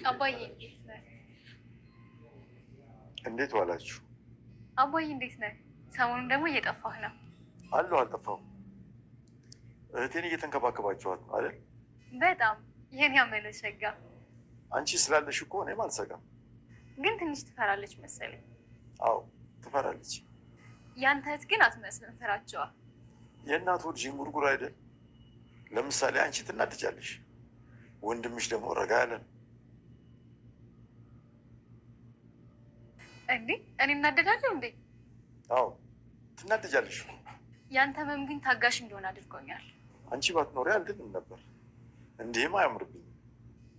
አባዬ እንዴት ነህ? እንዴት ዋላችሁ? አባዬ እንዴት ነህ? ሰሞኑን ደግሞ እየጠፋህ ነው። አልጠፋሁም። እህቴን እየተንከባከባችኋት ነው አይደል? በጣም ይህን ያመለ ሸጋ። አንቺ ስላለሽ እኮ እኔም አልሰጋም። ግን ትንሽ ትፈራለች መሰለኝ። አዎ ትፈራለች። ያንተ እህት ግን አትመስልም። ፍራቸዋ የእናት ወድ ዥንጉርጉር አይደል? ለምሳሌ አንቺ ትናድጃለሽ፣ ወንድምሽ ደግሞ ረጋ ያለ ነው። እንዴ እኔ እናደዳለሁ እንዴ? አዎ ትናደጃለሽ። ያንተ ህመም ግን ታጋሽ እንደሆነ አድርጎኛል። አንቺ ባትኖሪ አልድንም ነበር። እንዲህም አያምርብኝም።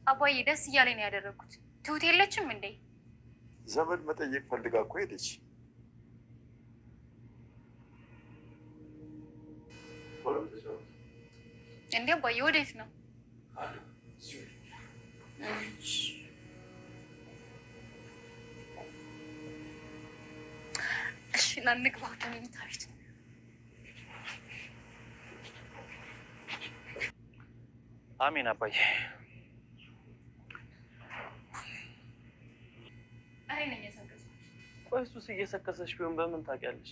አባዬ ደስ እያለኝ ነው ያደረግኩት። ትሁት የለችም እንዴ? ዘመድ መጠየቅ ፈልጋ እኮ ሄደች። እንዴ አባዬ ወዴት ነው? እሺ ና እንግባ ወደ መኝታ ቤት። አሜን አባዬ። እኔ ነኝ የሰከስኩት። ቆይ እሱስ እየሰከሰሽ ቢሆን በምን ታውቂያለሽ?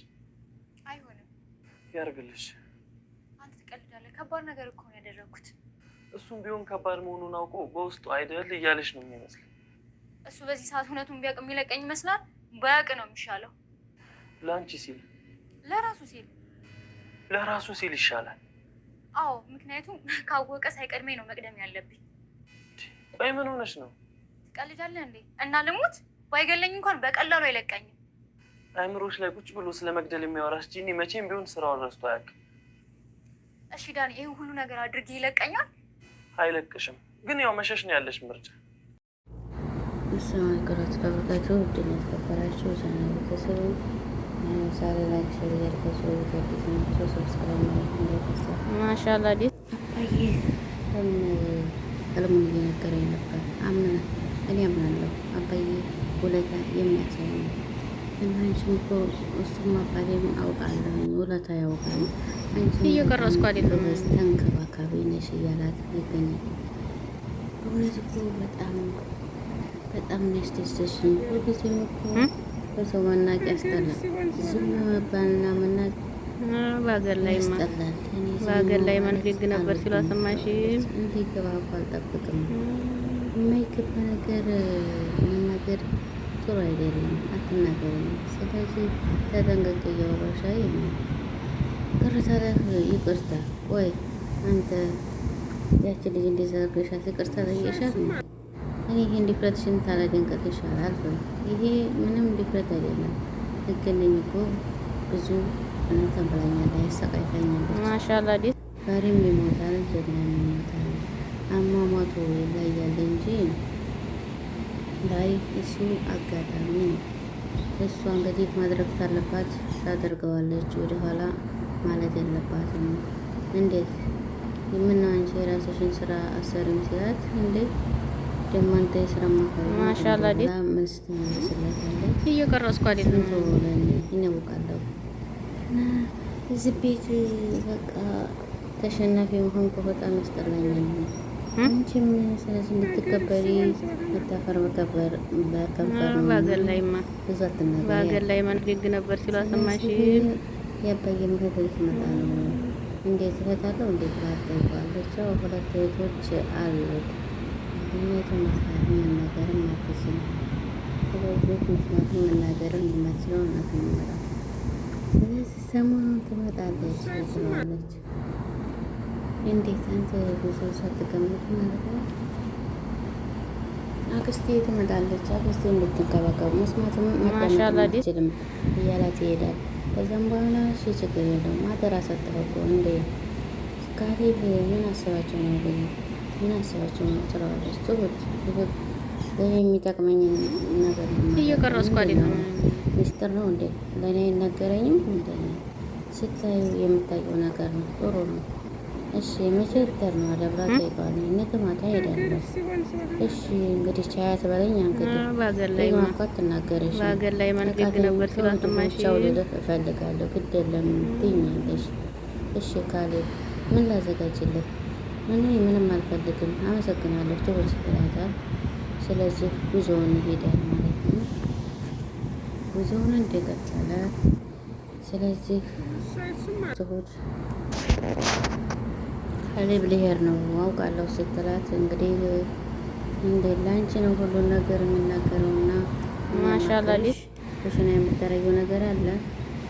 አይሆንም። ያርግልሽ። አንተ ትቀልዳለህ። ከባድ ነገር እኮ ነው ያደረግኩት። እሱም ቢሆን ከባድ መሆኑን አውቆ በውስጡ አይደል እያለሽ ነው የሚመስለው። እሱ በዚህ ሰዓት እውነቱን ቢያውቅ የሚለቀኝ ይመስላል። ባያውቅ ነው የሚሻለው። ለአንቺ ሲል ለራሱ ሲል ለራሱ ሲል ይሻላል። አዎ ምክንያቱም ካወቀ ሳይቀድመኝ ነው መቅደም ያለብኝ። ቆይ ምን ሆነሽ ነው? ትቀልዳለህ እንዴ? እና ልሙት ባይገለኝ እንኳን በቀላሉ አይለቀኝም። አእምሮሽ ላይ ቁጭ ብሎ ስለ መግደል የሚያወራሽ ጂኒ መቼም ቢሆን ስራውን ረስቶ አያውቅም። እሺ ዳኒ፣ ይህ ሁሉ ነገር አድርጌ ይለቀኛል? አይለቅሽም፣ ግን ያው መሸሽ ነው ያለሽ ምርጫ። السلام عليكم ورحمة الله وبركاته. الدنيا تكبراتشو زانا بكسرو سالة لايك شرير كسرو وفاكتين كسرو سبسكرايب عليكم ليكسا ما شاء الله دي أبايي ቀለሙን እየነገረኝ ነበር። እኔ አምናለሁ አባዬ ውለታ የሚያሳይ ነው። እና አንቺም እኮ እሱም አባቴም አውቃለሁ ውለታ ያውቃል። አንቺ እየቀረስኩ አይደለም ተንከባካቢ ነሽ እያላት ይገኛል። እውነት እኮ በጣም ያስደስተሽኝ። ሁልጊዜም እኮ በሰው መናቅ ያስጠላል። ዝም መባልና መናቅ በሀገር ላይ ያስጠላል። በሀገር ላይ መንገግ ነበር ሲሉ አሰማሽም? እንዲገባ እኮ አልጠብቅም። የማይገባ ነገር መናገር ጥሩ አይደለም። አትናገርም። ስለዚህ ተጠንቀቂ። እያወራሽ ነው ቅርታለህ። ይቅርታ ወይ አንተ ያቺ ልጅ እንደዛ አድርገሻት ይቅርታ ጠይቀሻት ነው? እኔ ይሄን ዲፍረትሽን ታላደንቀት ይሻላል። ይሄ ምንም ዲፍረት አይደለም። ልገነኝ እኮ ብዙ ተንብላኛለች፣ ያሰቃይታኛለች። ማሻአላ ዲስ ፈሪም ይሞታል፣ ጀግናም ይሞታል። አሟሟቱ ይለያል እንጂ ላይ እሱ አጋጣሚ ነው። እሷ እንግዲህ ማድረግ ካለባት ታደርገዋለች። ወደኋላ ማለት የለባትም። እንዴት ምን አንቺ የራስሽን ስራ አሰሪም ሲላት እንዴት ደግሞ አንተ የስራ ማፈር ማሻአላ ዲስ ምስት ስለታለች እየቀረስኩ አይደለም ይነውቃለሁ። እና እዚህ ቤት በቃ ተሸናፊ መሆንኩ በጣም ያስጠላኛል። አንቺም ስለዚህ እንድትከበሪ መታፈር መከበር በከንፈር ነው። በሀገር ላይማ ብዙ አትናገሪ። በሀገር ላይ መንገግ ነበር ሲሉ አሰማሽ? የአባዬ እህት ልትመጣ ነው። እንዴት እህት አለው? እንዴት ላጠይቋለች? ሁለት እህቶች አሉት። ምክንያቱም መስራት መናገርም አትችልም። ስለዚህ መስማትም መናገርም የማትችለው እናት መመራ። ስለዚህ ሰሞኑን ትመጣለች ትለዋለች። እንዴት አንተ ብዙ ሳትገምት ማለት ነው። አክስቴ ትመጣለች። አክስቴ እንድትንከባከቡ መስማትም ማዳመጥ አትችልም እያላት ይሄዳል። ከዛም በኋላ እሺ ችግር የለውም አደራ ሰጠኸው እኮ እንዴ ካሌብ ምን አስባቸው ነው ግን ምን አስባቸው ነው ትለዋለች። ትሁት ለእኔ የሚጠቅመኝ ነገር እየቀረስኩ አይደለም። ሚስጥር ነው እንዴ ለእኔ አይነገረኝም እንዴ? ስታዩ የምታየው ነገር ነው። ጥሩ ነው። እሺ መቼ ልትሄድ ነው? አደብራ ጠይቀዋል። ነገ ማታ ሄዳለሁ። እሺ እንግዲህ ቻያት በለኝ። እንግዲህ በሀገር ላይ ማኳት ትናገረሽ በሀገር ላይ መንገግ ነበር ሲሉ አሰማሽ? ቻው ልልህ እፈልጋለሁ። ግድ የለም ትይኛለሽ። እሺ ካሌብ ምን ላዘጋጅልህ? ምንም አልፈልግም አመሰግናለሁ። ትሁት ይላታል። ስለዚህ ጉዞውን ይሄዳል ማለት ነው። ጉዞውን እንደቀጠለ ስለዚህ ትሁት ካሌብ ልሄድ ነው አውቃለሁ ስትላት እንግዲህ እንደ ላንቺ ነው ሁሉን ነገር የምናገረውና ማሻላሊሽ ኩሽና የምታረጊው ነገር አለ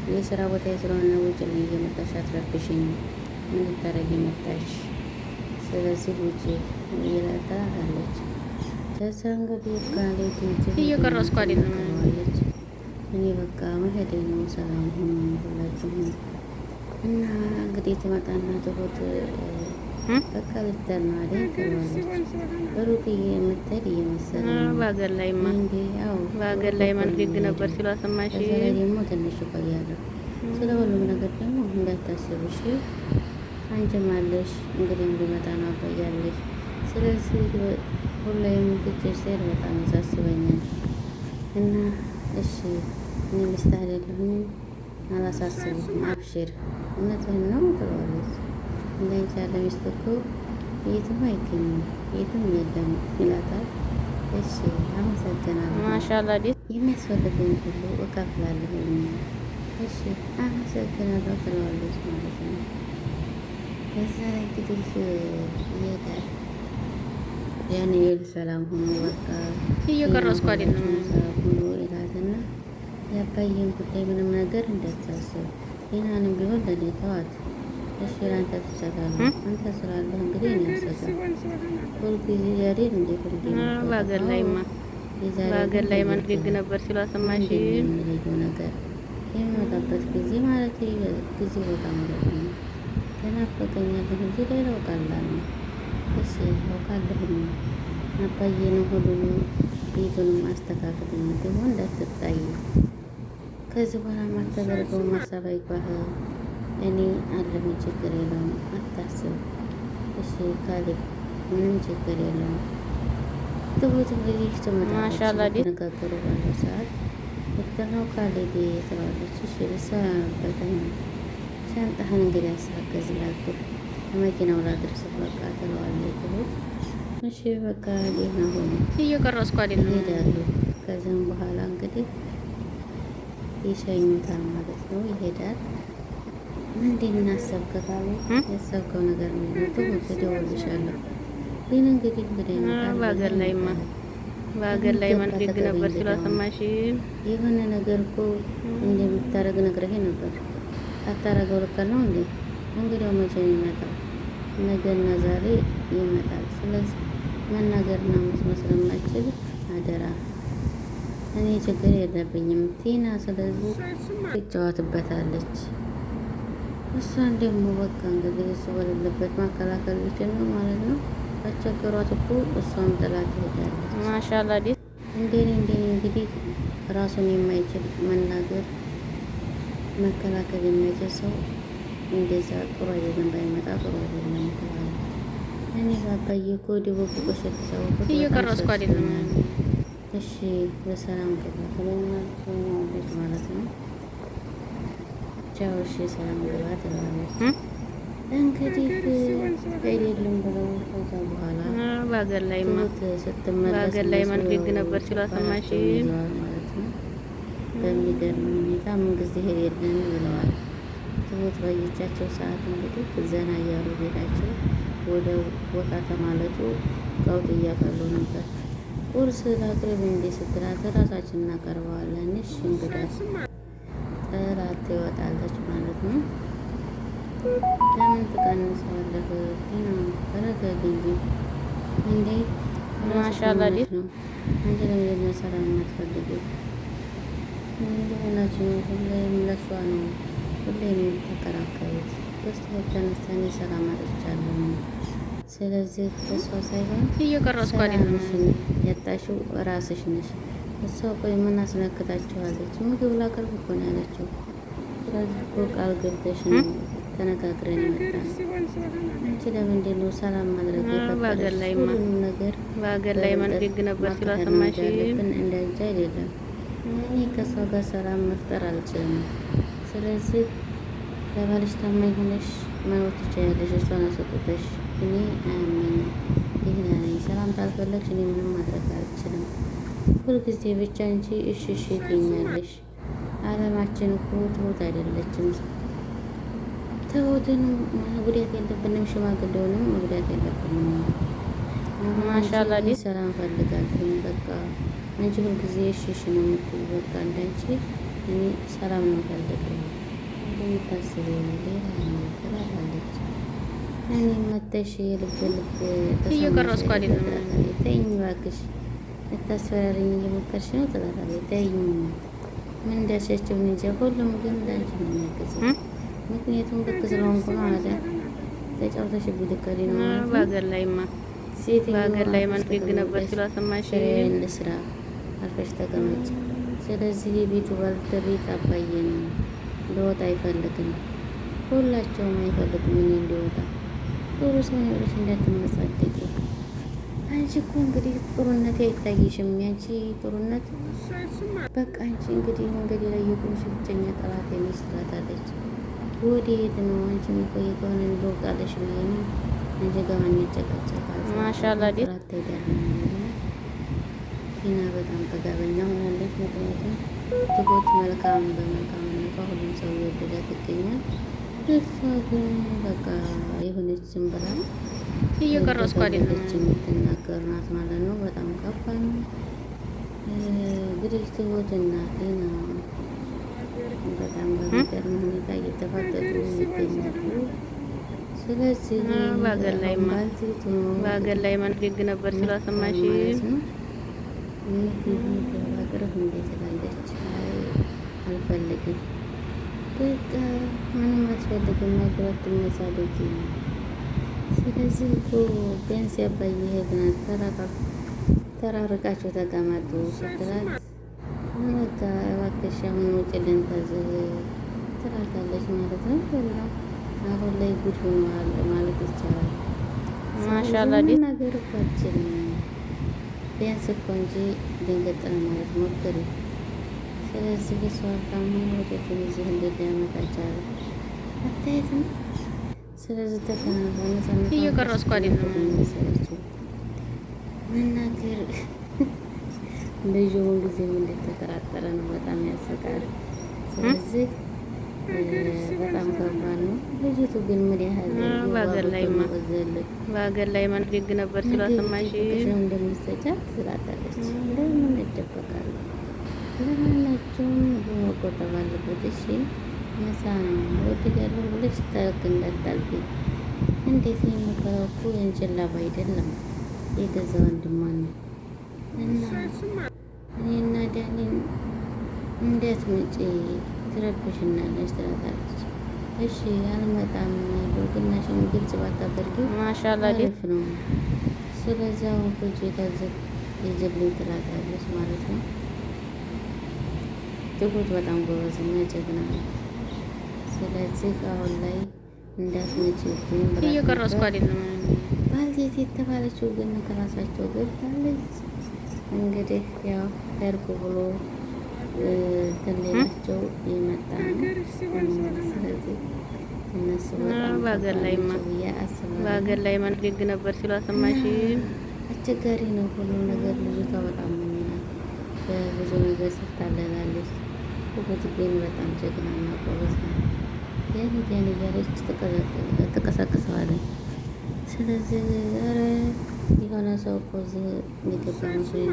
የስራ ቦታ ስለሆነ ውጭ ላይ እየመጣሽ አትረብሽኝ። ምን ልታረጊ መጣሽ? ስለዚህ ውጭ ይላታለች። ከዛ እንግዲህ ካሌብ እየቀረስኩ አይደለም እኔ በቃ መሄዴ ነው። ሰላም ሁኑ ሁላችሁም። እና እንግዲህ ትመጣና ትሁት በቃ ልትል ነው አይደል ትለዋለች። ሩቅዬ የምትሄድ እየመሰለ በሀገር ላይ በሀገር ላይ ማንግግ ነበር ሲሉ አሰማሽ። ከዛ ላይ ደግሞ ትንሽ እቆያለሁ። ስለ ሁሉም ነገር ደግሞ እንዳታስብሽ፣ አንቺም አለሽ እንግዲህ እንዲመጣ ነው አባያለሽ። ስለዚህ ሁሌም ብቻሽ ስሄድ በጣም ያሳስበኛል እና እሺ እኔ ሚስት አይደለሁም አላሳስብም፣ አብሽር እውነትህን ነው ትለዋለች። እንዳንቺ ያለ ሚስት እኮ የትም አይገኝም የትም የለም ይላታል። እሺ አመሰግናለሁ፣ ማሻአላህ የሚያስፈልገኝ ሁሉ እከፍላለሁ። እሺ አመሰግናለሁ ትለዋለች ማለት ነው። በዛ ላይ እንግዲህ ይሄዳል። ያኔ ሰላም ሆኖ በቃ እየቀረስኩ አይደለም ሰላም ሆኖ ይላትና የአባዬን ጉዳይ ምንም ነገር እንዳታስብ፣ ሌላንም ቢሆን ለኔ ተዋት። እሺ ላንተ ትሰጣለህ፣ አንተ ስላለህ እንግዲህ እኔ አልሰጥም። ሁልጊዜ ያዴን እንዴ ሁልጊዜ በሀገር ላይ ማንግግ ነበር ሲሉ አሰማሽ። የሚለየው ነገር የሚመጣበት ጊዜ ማለት ጊዜ በጣም ሩቅ ነው። ተናፈቀኛለህ እንጂ ሌላው ቀላል ነው። እሺ አውቃለሁኝ አባዬ ነው ሁሉንም ቤቱንም አስተካክልኝ ደግሞ እንዳትጣይ። ከዚህ በኋላ ማታደርገው ማሰብ አይባህ። እኔ አለሁ ችግር የለውም አታስብ። እሺ ካሌብ ምንም ችግር የለውም። ትሁት እንግዲህ ትመጣለች። ተነጋገሩ ባለ ሰዓት ዶክተር ነው ካሌብ ትለዋለች። እሺ ልሰራበት አይነት ሻንጣህን እንግዲህ አሳገዝ ላግር መኪናው ላድርስ በቃ ትለዋለች ትሁት። እሺ በቃ ደህና ሆኖ እየቀረስኩ አይደለም ይሄዳሉ። ከዚያም በኋላ እንግዲህ ይሸኙታል ማለት ነው። ይሄዳል። ምንድን እናሰብክ ካሌብ? ያሰብከው ነገር ምንድን ነው? ትሁት እደውልልሻለሁ። ግን እንግዲህ በሀገር ላይ ማንግግ ነበር ሲሉ አሰማሽ። የሆነ ነገር እኮ እንደምታረግ ነግረኸኝ ነበር። አታረገው ልክ ነው እንዴ? እንግዲያው መቼ ነው የሚመጣው? ነገና ዛሬ ይመጣል። ስለዚህ መናገርና መስማት ስለማይችል አደራ። እኔ ችግር የለብኝም ቲና። ስለዚህ ትጫወትበታለች። እሷን ደግሞ በቃ እንግዲህ እሱ በሌለበት ማከላከል ይችል ነው ማለት ነው። አስቸገሯት እኮ እሷም ጥላት ትሄዳለች። ማሻአላህ እንደኔ እንግዲህ ራሱን የማይችል መናገር መከላከል የማይችል ሰው እንደዛ ጥሩ አይደለም። ባይመጣ ጥሩ አይደለም ተባለ። እኔ ባባዬ እኮ ድብብቆሽ የተሰወቁት እየቀረስኩ አይደለም። እሺ በሰላም ገባ ትለኛለች ማለት ነው። ቻው እሺ ሰላም ገባ ትለዋለች። እንግዲህ አይደለም ብለው ከዛ በኋላ በሀገር ላይ ማንግግ ነበር ሲሉ አሰማሽ ማለት ነው። በሚገርም ሁኔታ ምን ጊዜ ሄደልን ብለዋል። ትሁት ባየቻቸው ሰዓት እንግዲህ ዘና እያሉ ቤታቸው ወደ ቦታ ተማለቱ ቀውጥ እያፈሉ ነበር። ቁርስ ላቅርብ እንዴ ስትላት ራሳችን እናቀርበዋለን። እሺ እንግዲህ ጥላት ትወጣለች ማለት ነው። ለምን ትቀንሰዋለህ? ተረጋጊ እንዴ ማሻአላህ ነው። አንቺ ለምን ነው ሰላም የማትፈልጊው? እንደሆናችሁ ሁሌም ለሷ ነው ሁሌም የምትከራከሩት። በስተ የተነሳኔ ሰላም አጥቻለሁ። ስለዚህ እሷ ሳይሆን እየቀረስኩ አይደለም ያጣሽው ራስሽ ነሽ። እሷ ቆይ ምን አስነክታችኋለች? ምግብ ላቅርብ እኮ ነው ያለችው። ስለዚህ እኮ ቃል ገብተሽ ነው ተነጋግረን ይመጣል። አንቺ ለምንድን ነው ሰላም ማድረግ የፈለግሽ? ሁሉንም ነገር በሀገር ላይ ማንግግ ነበር ሲሉ አሰማሽ። እንዳንቺ አይደለም። እኔ ከሷ ጋር ሰላም መፍጠር አልችልም። ስለዚህ ለባልሽ ታማኝ ሆነሽ መኖር ትችያለሽ። እሷን አስወጥተሽ እኔ አያመኝም። ደህና ነኝ። ሰላም ካልፈለግሽ እኔ ምንም ማድረግ አልችልም። ሁልጊዜ ብቻ እንጂ እሺ እሺ ትይኛለሽ። አለማችን እኮ ትሁት አይደለችም። ትሁትን ጉዳት የለብንም፣ ሽማግሌውንም መጉዳት የለብንም። ማሻላ ሰላም ፈልጋለሁ። በቃ አንቺ ሁልጊዜ እሺ እሺ ነው የምትይው። በቃ እንዳንቺ እኔ ሰላም ነው ፈልገው እንደምታስብ ሌላ ነው ትላለች። እኔ መተሽ የልብ እየቀረስኩ አይደለም። ተይኝ እባክሽ፣ ልታስፈራሪኝ እየሞከርሽ ነው ትላለች። ተይኝ ምን እንዳሸችው እንጂ ሁሉም ግን እንዳንቺ ነው የሚያግዘው። ምክንያቱም ልክ ስለሆንኩ ነው አለ ተጫውተሽ ብድከሪ ነው በሀገር ላይማ በሀገር ላይ መንፈግ ነበር ሲሏሰማሽ ስራ አልፈሽ ተቀመጭ። ስለዚህ የቤቱ ባልተቤት አባዬን ሊወጣ አይፈልግም። ሁላቸውም አይፈልጉም እኔ እንዲወጣ። ጥሩ ሰው ነው ብለሽ እንዳትመጻደቂ። አንቺ እኮ እንግዲህ ጥሩነት አይታይሽም። ያንቺ ጥሩነት በቃ አንቺ እንግዲህ መንገድ ላይ የቆምሽ ብቸኛ ጠላት የሚስላታለች። ወዴት ነው አንቺ የሚቆይ ከሆነ እንደወጣለሽ ብዬ ነው እንጂ ገማኝ ጨቀጨቃል። ማሻአላ ቲና በጣም ጠጋበኛ ሆናለች። ምክንያቱም ትሁት መልካም በመልካምነቷ ሁሉም ሰው እየወደዳት ይገኛል። እሷ ግን በቃ የሆነች ዝም ብላ እየቀረስኩ አይደለም የምትናገር ናት ማለት ነው። በጣም ከባድ ነው። እንግዲህ ትሁትና ቲና በጣም በሚገርም ሁኔታ እየተፋጠጡ ይገኛሉ። ስለዚህ በሀገር ላይ መንፈግ ነበር ሲሏሰማሽ ሀገር እንዴት ትላለች? አልፈልግም በቃ ምንም አትፈልግም። ነገራት መሳደግ። ስለዚህ እኮ ቢያንስ ያባዬ እህት ናት፣ ተራርቃችሁ ተቀመጡ ስትላት በቃ እባክሽ አሁን ውጭልን ከዚህ ትላታለች ማለት ነው። አሁን ላይ ጉድ ሆነዋል ማለት ይቻላል። ማሻአላ ነገር እኮ አትችልም። ቢያንስ እኮ እንጂ ድንገት ማለት ሞክሪ። ስለዚህ እሷ ካሁን ወደቱን እዚህ እንዴት ሊያመጣ ቻለ አታየትም። ስለዚህ ተከናንበ እየቀረስኩ አይደለም መሰለችው መናገር ልጁ ምን ጊዜም እንደተጠራጠረ ነው። በጣም ያስቃል። ስለዚህ በጣም ከባድ ነው። ልጅቱ ግን ምን ያህል በሀገር ላይ መንፈግ ነበር ሲሏሰማሽ ነው እንደምትሰጫት ትላታለች። ለምን ይደበቃሉ? ለማናቸውም መቆጠብ አለበት። እሺ ምሳ ነው ወድያለሁ ብለሽ ተክ እንዳታልፊ። እንዴት ነው የምከረው እኮ የእንችላባ አይደለም የገዛ ወንድሟን ነው። እና እኔና ዳኒን እንዴት ምጪ ትረብሽናለች ትላታለች። እሺ አልመጣም ብርግናሽን ግልጽ ባታደርጊው ማሻአላ አሪፍ ነው። ስለዚህ አሁን ቁጭ የጀብሌ ትላታለች ማለት ነው። ትሁት በጣም ጎበዝና ጀግና ነው። ስለዚህ አሁን ላይ እንዳትመጪብኝ እየቀረስኩ አይደለም። ባልቴት የተባለችው ግን ከራሳቸው ገብታለች። እንግዲህ ያው ተርኩ ብሎ ተሌላቸው የመጣ ነው። ስለዚህ እነሱ በሀገር ላይ መንፈግ ነበር ሲሏሰማሽ አስቸጋሪ ነው ሁሉ ነገር። ልጅቷ በጣም መኝናት በብዙ ነገር ስታለላለች። ትሁት ግን በጣም ጀግናና ጎበዝ ናት። ያን እያለች ትቀሰቅሰዋለች። ስለዚህ ኧረ የሆነ ሰው እኮ እዚህ የገባ መስሎኝ